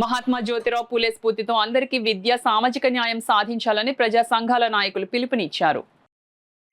మహాత్మా జ్యోతిరావు పూలే స్ఫూర్తితో అందరికీ విద్య, సామాజిక న్యాయం సాధించాలని ప్రజా సంఘాల నాయకులు పిలుపునిచ్చారు.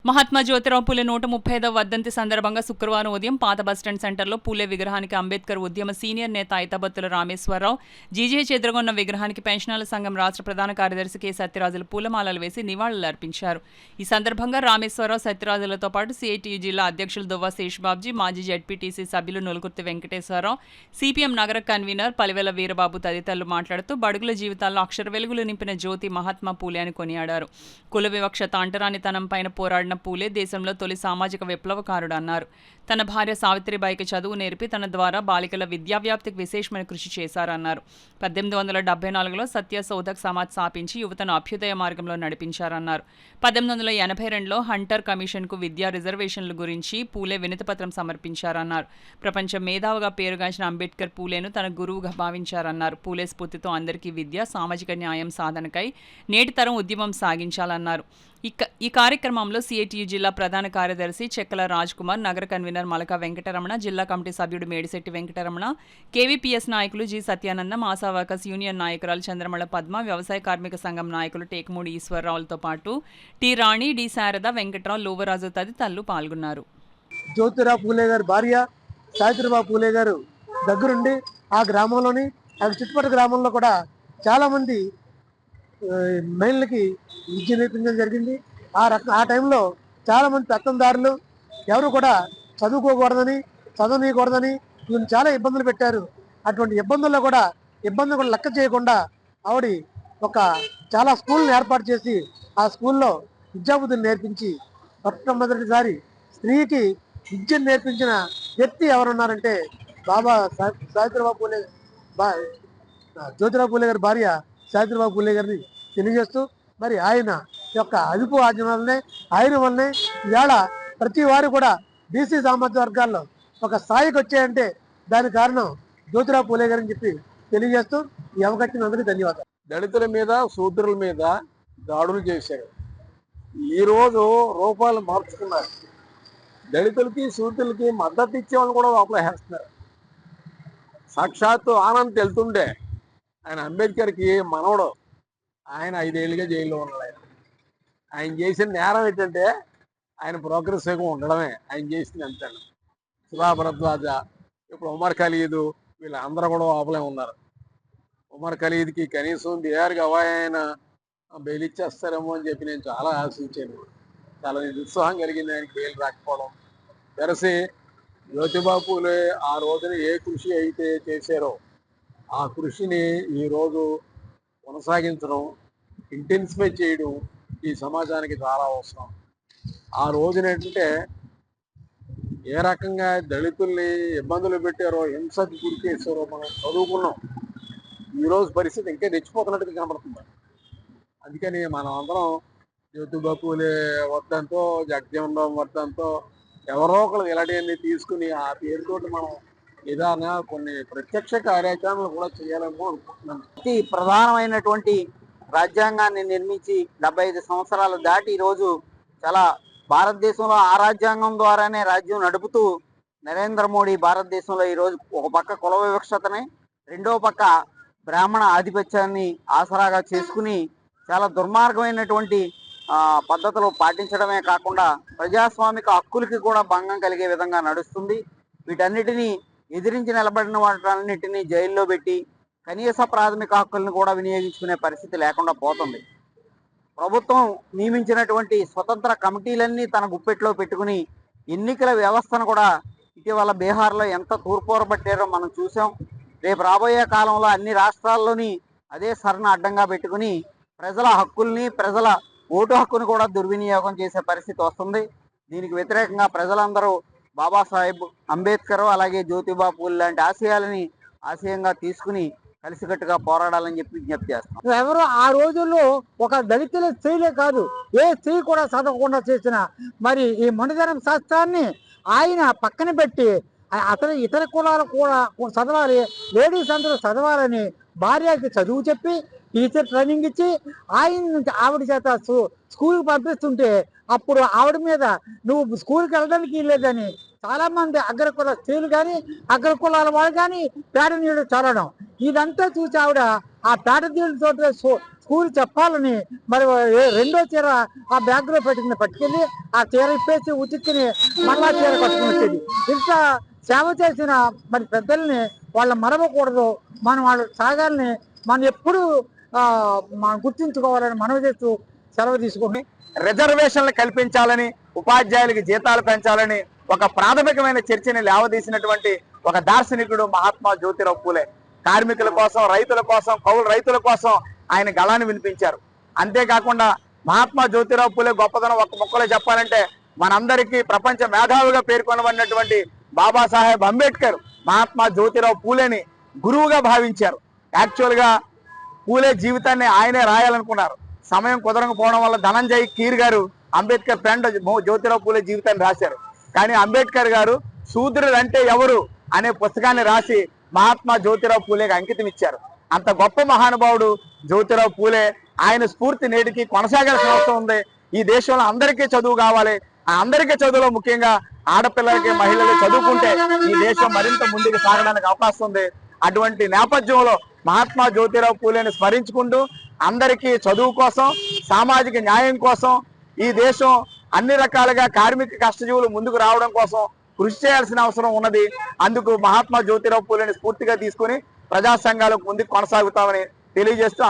మహాత్మా జ్యోతిరావు పూలే 135వ వర్ధంతి సందర్భంగా శుక్రవారం ఉదయం పాత బస్టాండ్ సెంటర్లో పూలే విగ్రహానికి అంబేద్కర్ ఉద్యమ సీనియర్ నేత ఐతబత్తుల రామేశ్వరరావు, జీజీహెచ్ ఎదురుగున్న విగ్రహానికి పెన్షనర్ల సంఘం రాష్ట్ర ప్రధాన కార్యదర్శి కె సత్యరాజులు పూలమాలలు వేసి నివాళులర్పించారు. ఈ సందర్భంగా రామేశ్వరరావు, సత్యరాజులతో పాటు సిఐటియు జిల్లా అధ్యక్షులు దువ్వ శేషబాబ్జీ, మాజీ జెడ్పీటీసీ సభ్యులు నులుకుర్తి వెంకటేశ్వరరావు, సిపిఎం నగర కన్వీనర్ పలివెల వీరబాబు తదితరులు మాట్లాడుతూ బడుగుల జీవితాల్లో అక్షర వెలుగులు నింపిన జ్యోతి మహాత్మా పూలే అని కొనియాడారు. కుల వివక్షత, అంటరానితనం పైన పోరాడిన పూలే దేశంలో తొలి సామాజిక విప్లవకారుడు అన్నారు. తన భార్య సావిత్రిబాయికి చదువు నేర్పి తన ద్వారా బాలికల విద్యావ్యాప్తికి విశేషమైన కృషి చేశారన్నారు. 1874లో సత్య శోధక్ సమాజ్ స్థాపించి యువతను అభ్యుదయ మార్గంలో నడిపించారన్నారు. 1882లో హంటర్ కమిషన్కు విద్యా రిజర్వేషన్ల గురించి పూలే వినతిపత్రం సమర్పించారన్నారు. ప్రపంచ మేధావుగా పేరుగాంచిన అంబేద్కర్ పూలేను తన గురువుగా భావించారన్నారు. పూలే స్ఫూర్తితో అందరికీ విద్య, సామాజిక న్యాయం సాధనకై నేటి తరం ఉద్యమం సాగించాలన్నారు. ఈ కార్యక్రమంలో సిఐటియు జిల్లా ప్రధాన కార్యదర్శి చెక్కల రాజ్ కుమార్, నగర కన్వీనర్ మలక వెంకటరమణ, జిల్లా కమిటీ సభ్యుడు మేడిశెట్టి వెంకటరమణ, కేవీపీఎస్ నాయకులు జి సత్యానందం, ఆశావాకస్ యూనియన్ నాయకురాలు చంద్రమల పద్మ, వ్యవసాయ కార్మిక సంఘం నాయకులు టేకుమూడి ఈశ్వరరావులతో పాటు టి రాణి, డి శారద, వెంకట్రావు, లోవరాజు తదితరులు పాల్గొన్నారు. జ్యోతిరావు పూలే గారి భార్య సావిత్రిబాయి పూలే గారు దగ్గరుండి ఆ గ్రామంలోని చుట్టుపక్కల గ్రామంలో కూడా చాలామంది మహిళలకి విద్య నేర్పించడం జరిగింది. ఆ టైంలో చాలామంది పెత్తందారులు ఎవరు కూడా చదవనీయకూడదని వీళ్ళు చాలా ఇబ్బందులు పెట్టారు. అటువంటి ఇబ్బందులు కూడా లెక్క చేయకుండా ఆవిడ చాలా స్కూల్ని ఏర్పాటు చేసి ఆ స్కూల్లో విద్యాబుద్ధులు నేర్పించి మొట్టమొదటిసారి స్త్రీకి విద్యను నేర్పించిన వ్యక్తి ఎవరున్నారంటే సావిత్రిబాయి పూలే, జ్యోతిరావు పూలే గారి భార్య సావిత్రిబాయి పూలే గారిని తెలియజేస్తూ, మరి ఆయన యొక్క అదుపు ఆజ్ఞలనే ఆయన వల్లనే ఇవాళ ప్రతి వారు కూడా బీసీ సామాజిక వర్గాల్లో ఒక స్థాయికి వచ్చాయంటే దాని కారణం జ్యోతిరావు పూలే గారని చెప్పి తెలియజేస్తూ ఈ అవకాశం అందరికీ ధన్యవాదాలు. దళితుల మీద, శూద్రుల మీద దాడులు చేశారు. ఈరోజు రూపాయలు మార్చుకున్నారు. దళితులకి, శూద్రులకి మద్దతు ఇచ్చే వాళ్ళు కూడా లోపలేస్తున్నారు. సాక్షాత్తు ఆనంద్ తెలుతుండే ఆయన అంబేద్కర్కి మనవడు, ఆయన 5 ఏళ్ళుగా జైల్లో ఉన్నాడు. ఆయన చేసిన నేరం ఏంటంటే ఆయన ప్రోగ్రెస్ వేగం ఉండడమే ఆయన చేసింది. అంతే. శివా భరద్వాజ, ఇప్పుడు ఉమర్ ఖలీదు, వీళ్ళందరూ కూడా లోపలే ఉన్నారు. ఉమర్ ఖలీద్కి కనీసం బీహార్కి ఆయన బెయిల్ ఇచ్చేస్తారేమో అని చెప్పి నేను చాలా ఆశించాను. చాలా నిరుత్సాహం కలిగింది ఆయనకి బెయిల్ రాకపోవడం. తెరసి జ్యోతిబా పూలే ఆ రోజున ఏ కృషి అయితే చేశారో ఆ కృషిని ఈరోజు కొనసాగించడం, ఇంటెన్సిఫై చేయడం ఈ సమాజానికి చాలా అవసరం. ఆ రోజున ఏంటంటే ఏ రకంగా దళితుల్ని ఇబ్బందులు పెట్టారో, హింసకు గురి చేశారో మనం చదువుకున్నాం. ఈరోజు పరిస్థితి ఇంకా తెచ్చిపోతున్నట్టుగా కనబడుతుంది. అందుకని మనం అందరం జ్యోతిబా పూలే వర్ధంతో, జగజీవన్ రామ్ వర్ధంతో ఎవరో ఒకరు ఇలాంటివన్నీ తీసుకుని ఆ పేరుతోటి మనం ఏదైనా కొన్ని ప్రత్యక్ష కార్యాచరణలు కూడా చేయాలేమో అనుకుంటున్నాను. అతి ప్రధానమైనటువంటి రాజ్యాంగాన్ని నిర్మించి 75 సంవత్సరాలు దాటి ఈరోజు చాలా భారతదేశంలో ఆ రాజ్యాంగం ద్వారానే రాజ్యం నడుపుతూ నరేంద్ర మోడీ భారతదేశంలో ఈరోజు ఒక పక్క కుల వివక్షతని, రెండో పక్క బ్రాహ్మణ ఆధిపత్యాన్ని ఆసరాగా చేసుకుని చాలా దుర్మార్గమైనటువంటి పద్ధతులు పాటించడమే కాకుండా ప్రజాస్వామిక హక్కులకి కూడా భంగం కలిగే విధంగా నడుస్తుంది. వీటన్నిటినీ ఎదిరించి నిలబడిన వాటన్నిటినీ జైల్లో పెట్టి కనీస ప్రాథమిక హక్కులను కూడా వినియోగించుకునే పరిస్థితి లేకుండా పోతుంది. ప్రభుత్వం నియమించినటువంటి స్వతంత్ర కమిటీలన్నీ తన గుప్పెట్లో పెట్టుకుని ఎన్నికల వ్యవస్థను కూడా ఇటీవల బీహార్లో ఎంత తూర్పోరబట్టారో మనం చూసాం. రేపు రాబోయే కాలంలో అన్ని రాష్ట్రాల్లోని అదే సరణ అడ్డంగా పెట్టుకుని ప్రజల హక్కుల్ని, ప్రజల ఓటు హక్కును కూడా దుర్వినియోగం చేసే పరిస్థితి వస్తుంది. దీనికి వ్యతిరేకంగా ప్రజలందరూ బాబాసాహెబ్ అంబేద్కర్ అలాగే జ్యోతిబా పూలే లాంటి ఆశయాలని ఆశయంగా తీసుకుని కలిసికట్టుగా పోరాడాలని చెప్పి విజ్ఞప్తి చేస్తాం. ఎవరు ఆ రోజుల్లో ఒక దళితుల స్త్రీలే కాదు, ఏ స్త్రీ కూడా చదవకుండా చేసిన మరి ఈ మనుధనం శాస్త్రాన్ని ఆయన పక్కన పెట్టి అసలు ఇతర కులాలు కూడా చదవాలి, లేడీస్ అందరూ చదవాలని భార్యకి చదువు చెప్పి టీచర్ ట్రైనింగ్ ఇచ్చి ఆవిడ చేత స్కూల్కి పంపిస్తుంటే అప్పుడు ఆవిడ మీద నువ్వు స్కూల్కి వెళ్ళడానికి లేదని చాలా మంది అగ్రకుల స్త్రీలు కానీ అగ్రకులాల వాళ్ళు కానీ పేడ నీళ్ళు చల్లడం ఇదంతా చూసి ఆవిడ ఆ పేటతీళ్ళతో స్కూల్ చెప్పాలని మరి రెండో చీర ఆ బ్యాగ్ లో పట్టుకెళ్ళి ఆ చీర ఇప్పేసి ఉతుక్కుని మళ్ళా చీర కట్టుకుని వచ్చేది. ఇంత సేవ చేసిన మరి పెద్దల్ని వాళ్ళ మరవకూడదు, మనం వాళ్ళు సాగాలని మనం ఎప్పుడు మనం గుర్తించుకోవాలని మనవి చేస్తూ సెలవు తీసుకుని, రిజర్వేషన్లు కల్పించాలని, ఉపాధ్యాయులకి జీతాలు పెంచాలని ఒక ప్రాథమికమైన చర్చని లేవదీసినటువంటి ఒక దార్శనికుడు మహాత్మా జ్యోతిరావు పూలే. కార్మికుల కోసం, రైతుల కోసం, కౌలు రైతుల కోసం ఆయన గళాన్ని వినిపించారు. అంతేకాకుండా మహాత్మా జ్యోతిరావు పూలే గొప్పతనం ఒక ముక్కలో చెప్పాలంటే, మనందరికీ ప్రపంచ మేధావిగా పేర్కొనబడినటువంటి బాబాసాహెబ్ అంబేద్కర్ మహాత్మా జ్యోతిరావు పూలేని గురువుగా భావించారు. యాక్చువల్ గా పూలే జీవితాన్ని ఆయనే రాయాలనుకున్నారు. సమయం కుదరకపోవడం వల్ల ధనంజయ్ కీర్ గారు అంబేద్కర్ ఫ్రెండ్ జ్యోతిరావు పూలే జీవితాన్ని రాశారు. కానీ అంబేద్కర్ గారు శూద్రుడు అంటే ఎవరు అనే పుస్తకాన్ని రాసి మహాత్మా జ్యోతిరావు పూలేకి అంకితం ఇచ్చారు. అంత గొప్ప మహానుభావుడు జ్యోతిరావు పూలే. ఆయన స్ఫూర్తి నేటికి కొనసాగాల్సిన అవసరం ఉంది. ఈ దేశంలో అందరికీ చదువు కావాలి. ఆ అందరికీ చదువులో ముఖ్యంగా ఆడపిల్లలకి, మహిళలు చదువుకుంటే ఈ దేశం మరింత ముందుకు సాగడానికి అవకాశం ఉంది. అటువంటి నేపథ్యంలో మహాత్మా జ్యోతిరావు పూలేని స్మరించుకుంటూ అందరికీ చదువు కోసం, సామాజిక న్యాయం కోసం, ఈ దేశం అన్ని రకాలుగా కార్మిక కష్టజీవులు ముందుకు రావడం కోసం కృషి చేయాల్సిన అవసరం ఉన్నది. అందుకు మహాత్మా జ్యోతిరావు పూలేని స్ఫూర్తిగా తీసుకుని ప్రజా సంఘాలకు ముందుకు కొనసాగుతామని తెలియజేస్తూ